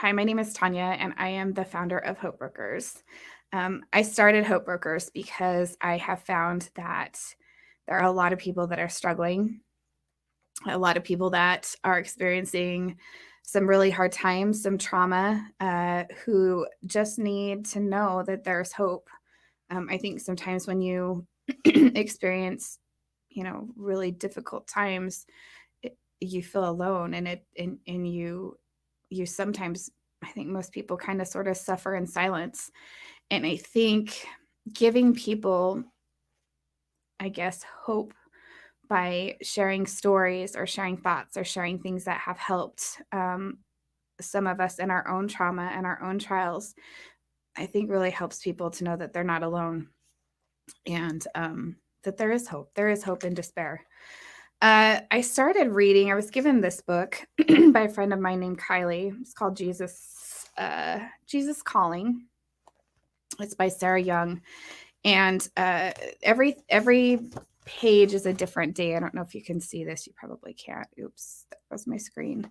Hi, my name is Tanya, and I am the founder of Hope Brokers. I started Hope Brokers because I have found that there are a lot of people that are struggling, a lot of people that are experiencing some really hard times, some trauma, who just need to know that there's hope. I think sometimes when you experience, really difficult times, you feel alone, and you sometimes, I think most people kind of sort of suffer in silence. And I think giving people, I guess, hope by sharing stories or sharing thoughts or sharing things that have helped some of us in our own trauma and our own trials, I think really helps people to know that they're not alone, and that there is hope. There is hope in despair. I started reading, I was given this book by a friend of mine named Kylie. It's called Jesus Calling. It's by Sarah Young. And every page is a different day. I don't know if you can see this. You probably can't. Oops, that was my screen.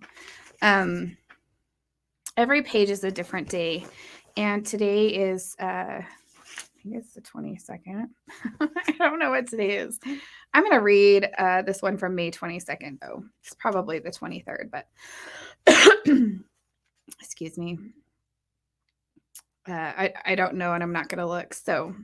Every page is a different day. And today is, I think it's the 22nd. I don't know what today is. I'm going to read this one from May 22nd, though. It's probably the 23rd, but excuse me. I don't know, and I'm not going to look. So,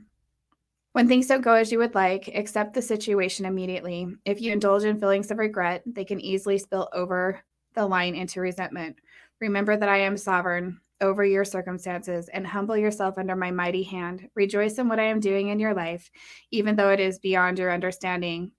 when things don't go as you would like, accept the situation immediately. If you indulge in feelings of regret, they can easily spill over the line into resentment. Remember that I am sovereign over your circumstances, and humble yourself under my mighty hand. Rejoice in what I am doing in your life, even though it is beyond your understanding.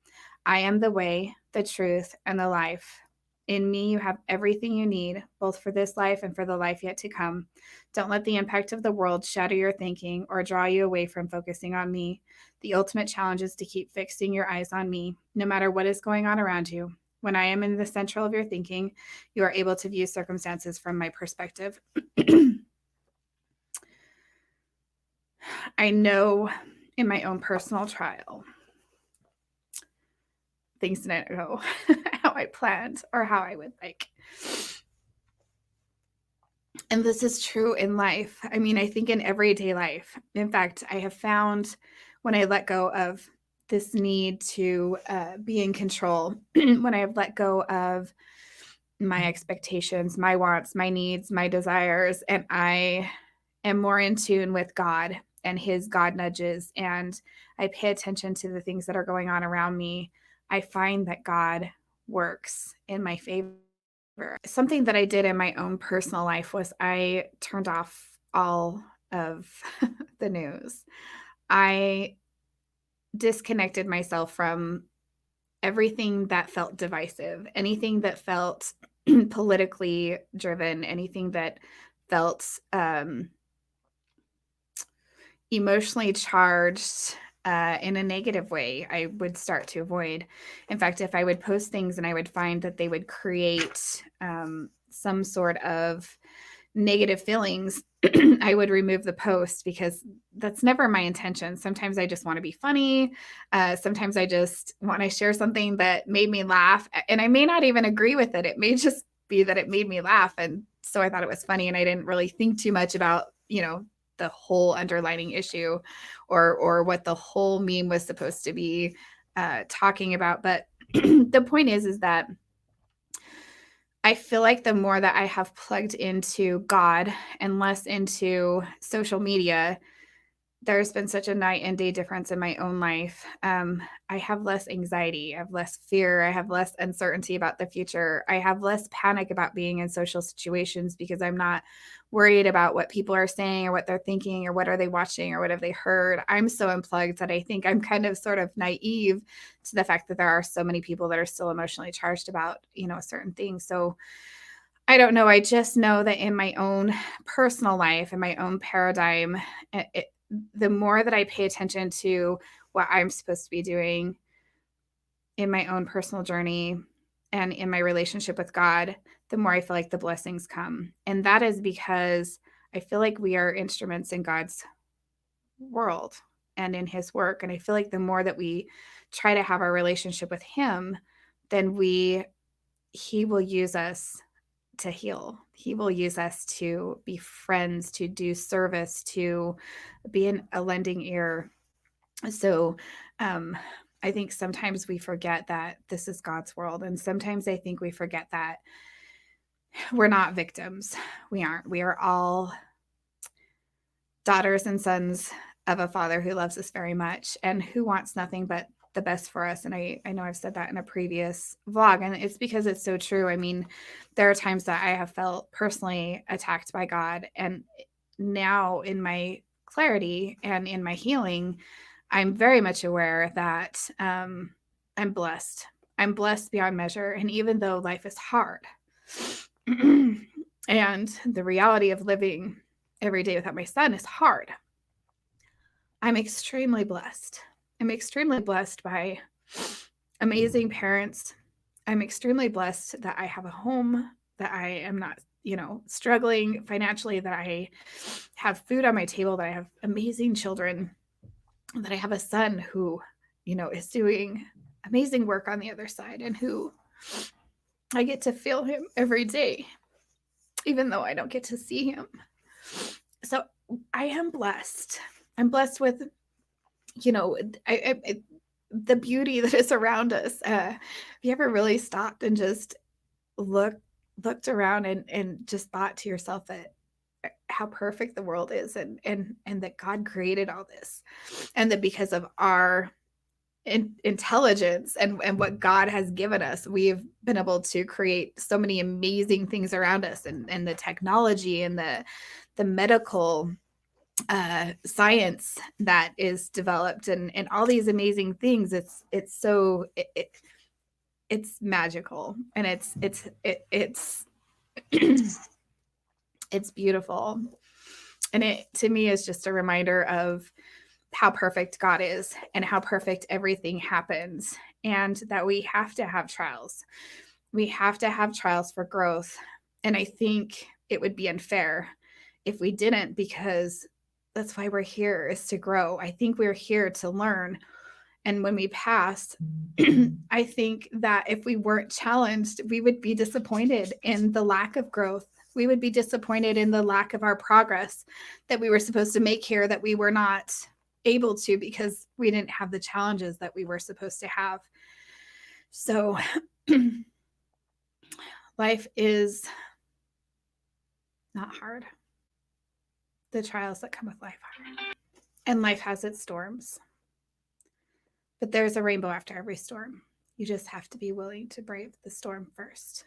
I am the way, the truth, and the life. In me, you have everything you need, both for this life and for the life yet to come. Don't let the impact of the world shatter your thinking or draw you away from focusing on me. The ultimate challenge is to keep fixing your eyes on me, no matter what is going on around you. When I am in the center of your thinking, you are able to view circumstances from my perspective. I know in my own personal trial, things didn't go how I planned or how I would like. And this is true in life. I mean, I think in everyday life. In fact, I have found when I let go of this need to be in control, when I have let go of my expectations, my wants, my needs, my desires, and I am more in tune with God and his God nudges, and I pay attention to the things that are going on around me, I find that God works in my favor. Something that I did in my own personal life was I turned off all of the news. I disconnected myself from everything that felt divisive, anything that felt politically driven, anything that felt emotionally charged in a negative way, I would start to avoid. In fact, if I would post things and I would find that they would create some sort of negative feelings, I would remove the post because that's never my intention. Sometimes I just want to be funny. Sometimes I just want to share something that made me laugh. And I may not even agree with it. It may just be that it made me laugh. And so I thought it was funny. And I didn't really think too much about, the whole underlining issue or what the whole meme was supposed to be talking about. But the point is that I feel like the more that I have plugged into God and less into social media, there's been such a night and day difference in my own life. I have less anxiety, I have less fear, I have less uncertainty about the future. I have less panic about being in social situations because I'm not worried about what people are saying or what they're thinking or what are they watching or what have they heard. I'm so unplugged that I think I'm kind of sort of naive to the fact that there are so many people that are still emotionally charged about, certain things. So I don't know. I just know that in my own personal life, in my own paradigm, the more that I pay attention to what I'm supposed to be doing in my own personal journey and in my relationship with God, the more I feel like the blessings come. And that is because I feel like we are instruments in God's world and in his work. And I feel like the more that we try to have our relationship with him, then he will use us to heal. He will use us to be friends, to do service, to be a lending ear. So I think sometimes we forget that this is God's world. And sometimes I think we forget that we're not victims. We aren't. We are all daughters and sons of a father who loves us very much and who wants nothing but the best for us. And I know I've said that in a previous vlog, and it's because it's so true. I mean, there are times that I have felt personally attacked by God. And now in my clarity and in my healing, I'm very much aware that I'm blessed. I'm blessed beyond measure. And even though life is hard and the reality of living every day without my son is hard, I'm extremely blessed. I'm extremely blessed by amazing parents. I'm extremely blessed that I have a home, that I am not, struggling financially, that I have food on my table, that I have amazing children, that I have a son who, is doing amazing work on the other side and who I get to feel him every day, even though I don't get to see him. So I am blessed. I'm blessed with, the beauty that is around us. Have you ever really stopped and just looked around and just thought to yourself that how perfect the world is, and that God created all this, and that because of our intelligence and what God has given us, we've been able to create so many amazing things around us, and the technology and the medical science that is developed, and all these amazing things. It's magical, and it's it's beautiful, and it to me is just a reminder of how perfect God is and how perfect everything happens, and that we have to have trials. We have to have trials for growth. And I think it would be unfair if we didn't, because that's why we're here, is to grow. I think we're here to learn. And when we pass, I think that if we weren't challenged, we would be disappointed in the lack of growth. We would be disappointed in the lack of our progress that we were supposed to make here, that we were not able to because we didn't have the challenges that we were supposed to have. So life is not hard. The trials that come with life are. And life has its storms. But there's a rainbow after every storm. You just have to be willing to brave the storm first.